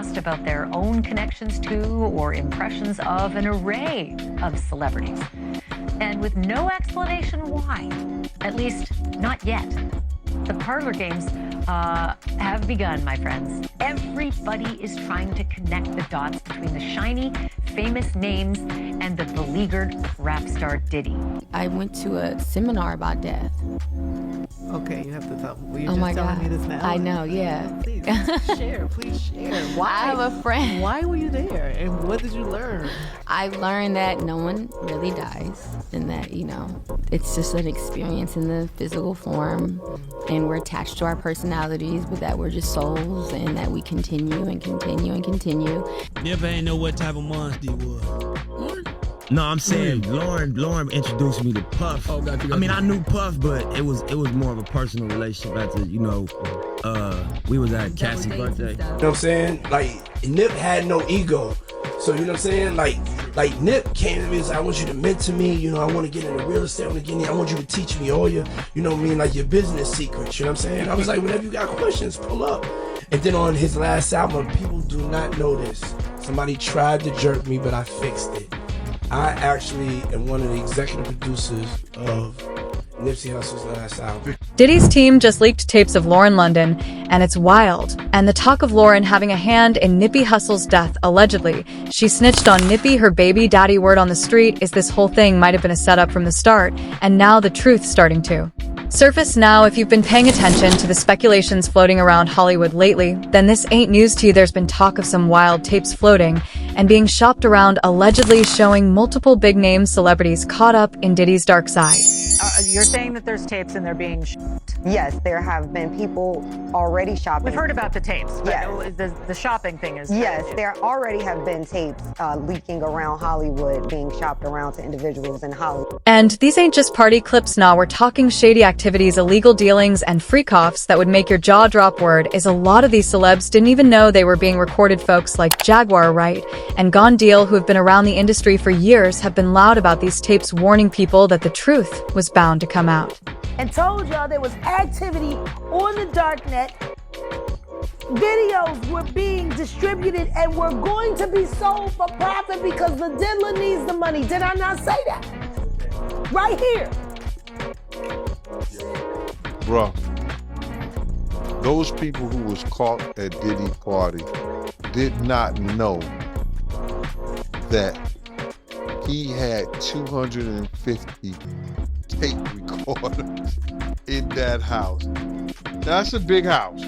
asked about their own connections to or impressions of an array of celebrities. And with no explanation why, at least not yet. The parlor games have begun, my friends. Everybody is trying to connect the dots between the shiny, famous names and the beleaguered rap star Diddy. I went to a seminar about death. Okay, you have to tell me. You're Oh my just telling God. me this now. I know, yeah. Please share, please share. Why? I have a friend. Why were you there, and what did you learn? I learned that no one really dies, and that, it's just an experience in the physical form, and we're attached to our personalities, but that we're just souls, and that we continue and continue and continue. Never ain't know what type of monster he was. No, I'm saying Lauren introduced me to Puff. Oh, got you. I mean, I knew Puff, but it was more of a personal relationship after, we was at Cassie's birthday. You know what I'm saying? Like, Nip had no ego. So, you know what I'm saying? Like Nip came to me and said, I want you to mentor me. I want to get into real estate. I want you to teach me all your, like your business secrets. You know what I'm saying? I was like, whenever you got questions, pull up. And then on his last album, people do not know this. Somebody tried to jerk me, but I fixed it. I actually am one of the executive producers of Nipsey Hussle's last album. Diddy's team just leaked tapes of Lauren London, and it's wild. And the talk of Lauren having a hand in Nippy Hussle's death, allegedly. She snitched on Nippy, her baby daddy. Word on the street is this whole thing might have been a setup from the start, and now the truth's starting to surface. Now, if you've been paying attention to the speculations floating around Hollywood lately, then this ain't news to you. There's been talk of some wild tapes floating and being shopped around, allegedly showing multiple big-name celebrities caught up in Diddy's dark side. You're saying that there's tapes and they're being Yes, there have been people already shopping. We've heard about the tapes, but Yes. the shopping thing is... Yes, there already have been tapes leaking around Hollywood, being shopped around to individuals in Hollywood. And these ain't just party clips. Now we're talking shady activities, illegal dealings, and freak-offs that would make your jaw drop. Word is a lot of these celebs didn't even know they were being recorded. Folks like Jaguar Wright and Gone Deal, who have been around the industry for years, have been loud about these tapes, warning people that the truth was bound to come out. And told y'all there was activity on the dark net. Videos were being distributed and were going to be sold for profit because the diddler needs the money. Did I not say that? Right here. Bruh, those people who was caught at Diddy party did not know that he had 250 tape recorders in that house. That's a big house.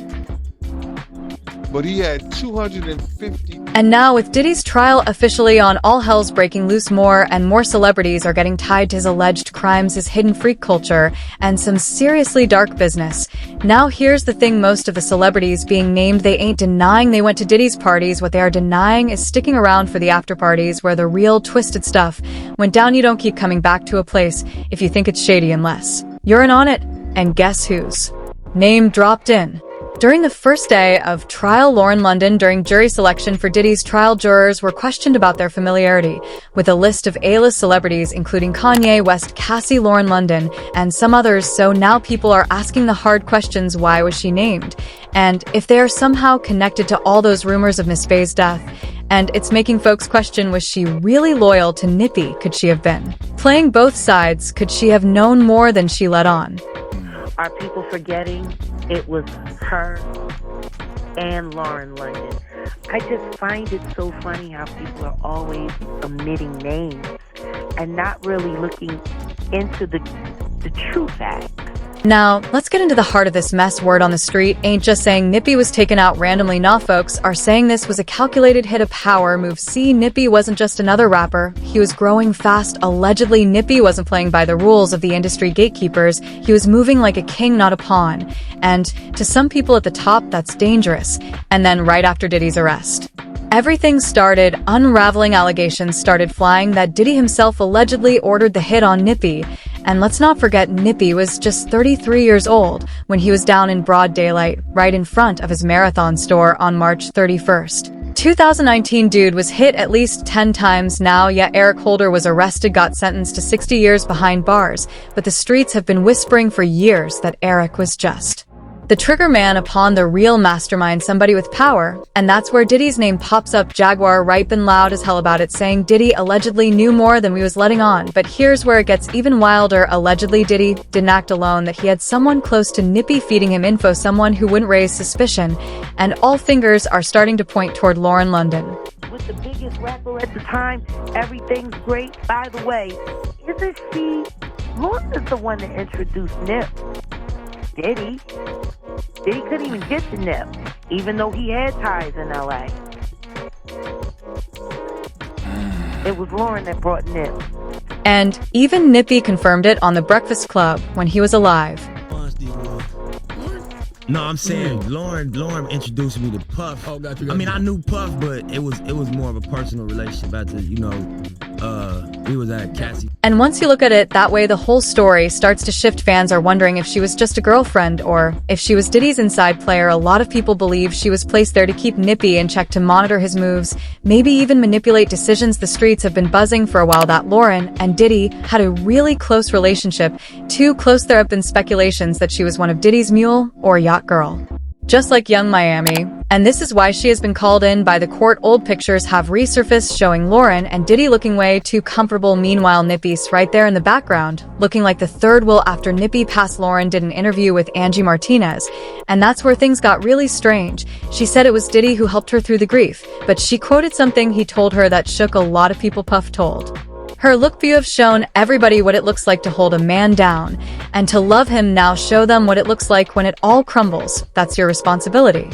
But he had 250. And now, with Diddy's trial officially on, all hell's breaking loose. More and more celebrities are getting tied to his alleged crimes, his hidden freak culture, and some seriously dark business. Now here's the thing, most of the celebrities being named, they ain't denying they went to Diddy's parties. What they are denying is sticking around for the after parties where the real twisted stuff went down. You don't keep coming back to a place if you think it's shady unless you're in on it. And guess whose name dropped in? During the first day of trial, Lauren London, during jury selection for Diddy's trial, jurors were questioned about their familiarity with a list of A-list celebrities, including Kanye West, Cassie, Lauren London, and some others. So now people are asking the hard questions. Why was she named? And if they are somehow connected to all those rumors of Miss Faye's death. And it's making folks question, was she really loyal to Nippy? Could she have been playing both sides? Could she have known more than she let on? Are people forgetting it was her and Lauren London? I just find it so funny how people are always omitting names and not really looking into the true facts. Now, let's get into the heart of this mess. Word on the street ain't just saying Nippy was taken out randomly. Nah, folks are saying this was a calculated hit, a power move. See, Nippy wasn't just another rapper. He was growing fast. Allegedly, Nippy wasn't playing by the rules of the industry gatekeepers. He was moving like a king, not a pawn. And to some people at the top, that's dangerous. And then right after Diddy's arrest, everything started unraveling. Allegations started flying that Diddy himself allegedly ordered the hit on Nippy. And let's not forget, Nippy was just 33 years old when he was down in broad daylight, right in front of his Marathon store on March 31st. 2019 dude was hit at least 10 times now. Yeah, Eric Holder was arrested, got sentenced to 60 years behind bars. But the streets have been whispering for years that Eric was just The trigger man upon the real mastermind, somebody with power, and that's where Diddy's name pops up. Jaguar ripe and loud as hell about it, saying Diddy allegedly knew more than we was letting on. But here's where it gets even wilder. Allegedly, Diddy didn't act alone, that he had someone close to Nippy feeding him info, someone who wouldn't raise suspicion, and all fingers are starting to point toward Lauren London. With the biggest rapper at the time, everything's great. By the way, isn't she? Lauren is the one that introduced Nip. Diddy couldn't even get to Nip, even though he had ties in L.A. It was Lauren that brought Nip. And even Nippy confirmed it on The Breakfast Club when he was alive. No, I'm saying Lauren introduced me to Puff. Oh, got you. I mean, I knew Puff, but it was more of a personal relationship after, we was at Cassie. And once you look at it that way, the whole story starts to shift. Fans are wondering if she was just a girlfriend or if she was Diddy's inside player. A lot of people believe she was placed there to keep Nippy in check, to monitor his moves, maybe even manipulate decisions. The streets have been buzzing for a while that Lauren and Diddy had a really close relationship. Too close, there have been speculations that she was one of Diddy's mule or yacht girl. Just like Young Miami. And this is why she has been called in by the court. Old pictures have resurfaced showing Lauren and Diddy looking way too comfortable. Meanwhile, Nippy's right there in the background, looking like the third wheel after Nippy passed. Lauren did an interview with Angie Martinez, and that's where things got really strange. She said it was Diddy who helped her through the grief, but she quoted something he told her that shook a lot of people. Puff told her, "Look, you have shown everybody what it looks like to hold a man down and to love him. Now show them what it looks like when it all crumbles. That's your responsibility."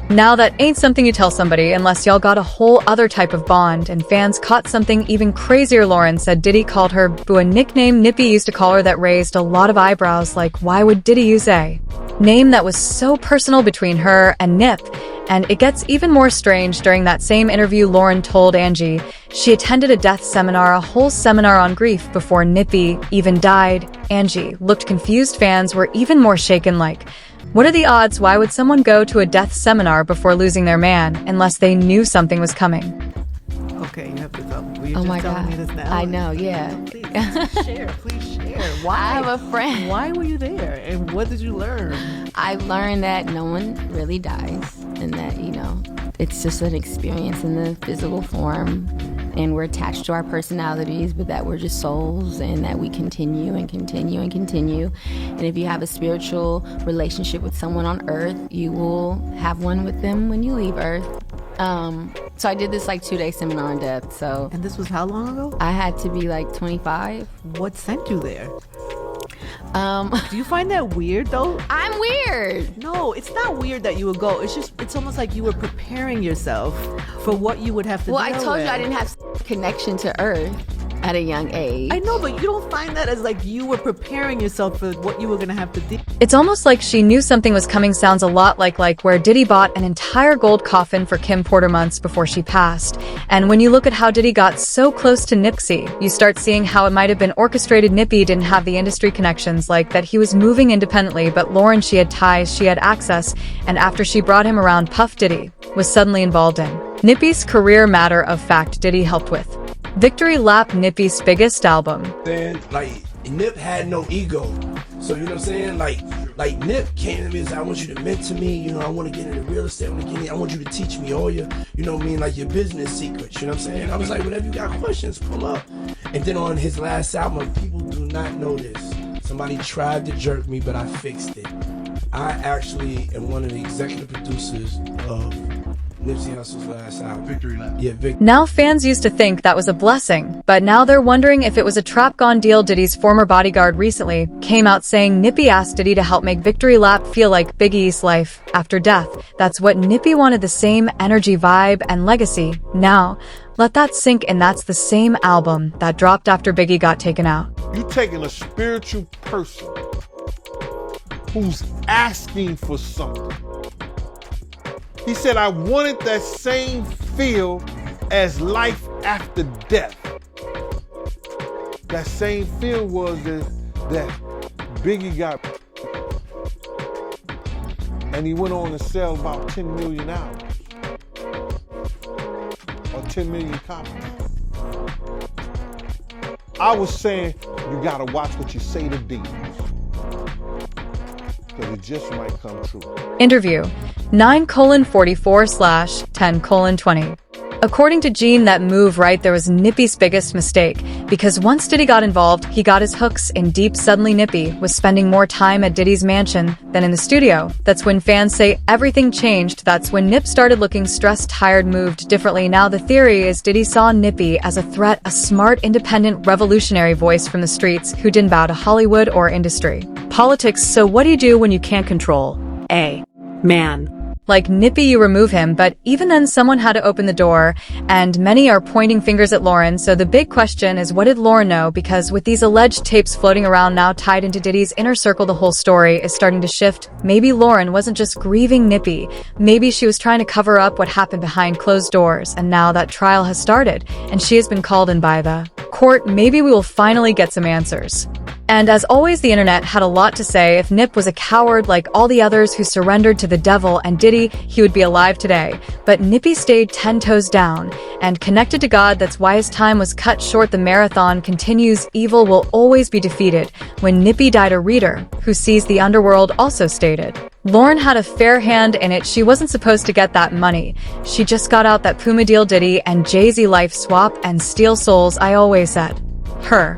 Now that ain't something you tell somebody unless y'all got a whole other type of bond. And fans caught something even crazier. Lauren said Diddy called her Boo, a nickname Nippy used to call her that raised a lot of eyebrows. Like, why would Diddy use a name that was so personal between her and Nip? And it gets even more strange. During that same interview, Lauren told Angie she attended a death seminar, a whole seminar on grief, before Nippy even died. Angie looked confused. Fans were even more shaken, like, what are the odds? Why would someone go to a death seminar before losing their man unless they knew something was coming? Okay, you have to tell me. Oh my God. Me this now. I know, yeah. Please share. Why? I have a friend. Why were you there? And what did you learn? I learned that no one really dies, and that, it's just an experience in the physical form, and we're attached to our personalities, but that we're just souls, and that we continue and continue and continue. And if you have a spiritual relationship with someone on earth, you will have one with them when you leave earth. So I did this 2-day seminar on death. So. And this was how long ago? I had to be 25. What sent you there? Do you find that weird though? I'm weird. No, it's not weird that you would go. It's almost like you were preparing yourself for what you would have to do. Well, I told you I didn't have connection to earth at a young age. I know, but you don't find that as you were preparing yourself for what you were going to have to do. It's almost like she knew something was coming. Sounds a lot like where Diddy bought an entire gold coffin for Kim Porter months before she passed. And when you look at how Diddy got so close to Nipsey, you start seeing how it might have been orchestrated. Nippy didn't have the industry connections, that he was moving independently, but Lauren, she had ties, she had access, and after she brought him around, Puff Diddy was suddenly involved in Nippy's career. Matter of fact, Diddy helped with Victory Lap, Nippy's biggest album. Then, Nip had no ego. So, you know what I'm saying? Like Nip came to me and said, I want you to mentor me, I want to get into real estate, I want you to teach me all your, your business secrets, you know what I'm saying? I was like, whenever you got questions, pull up. And then on his last album, people do not know this. Somebody tried to jerk me, but I fixed it. I actually am one of the executive producers of Nipsey Hussle's last album. Victory Lap. Yeah, Now fans used to think that was a blessing, but now they're wondering if it was a trap gone deal. Diddy's former bodyguard recently came out saying Nippy asked Diddy to help make Victory Lap feel like Big E's life after death. That's what Nippy wanted, the same energy, vibe, and legacy. Now, let that sink in. That's the same album that dropped after Biggie got taken out. You taking a spiritual person who's asking for something. He said, I wanted that same feel as life after death. That same feel was that Biggie got, and he went on to sell about 10 million albums, or 10 million copies. I was saying, you gotta watch what you say to demons. because it just might come true. Interview 9:44/10:20. According to Gene, that move right there was Nippy's biggest mistake, because once Diddy got involved, he got his hooks in deep. Suddenly Nippy was spending more time at Diddy's mansion than in the studio. That's when fans say everything changed. That's when Nip started looking stressed, tired, moved differently. Now the theory is Diddy saw Nippy as a threat, a smart, independent, revolutionary voice from the streets who didn't bow to Hollywood or industry. Politics. So what do you do when you can't control a man? Like Nippy, you remove him, but even then someone had to open the door, and many are pointing fingers at Lauren. So the big question is, what did Lauren know? Because with these alleged tapes floating around now tied into Diddy's inner circle, the whole story is starting to shift. Maybe Lauren wasn't just grieving Nippy. Maybe she was trying to cover up what happened behind closed doors, and now that trial has started, and she has been called in by the court. Maybe we will finally get some answers. And as always, the internet had a lot to say. If Nip was a coward like all the others who surrendered to the devil and Diddy, he would be alive today. But Nippy stayed 10 toes down and connected to God. That's why his time was cut short. The marathon continues. Evil will always be defeated. When Nippy died, a reader who sees the underworld also stated, Lauren had a fair hand in it. She wasn't supposed to get that money. She just got out that Puma deal. Diddy and Jay-Z life swap and steal souls. I always said her.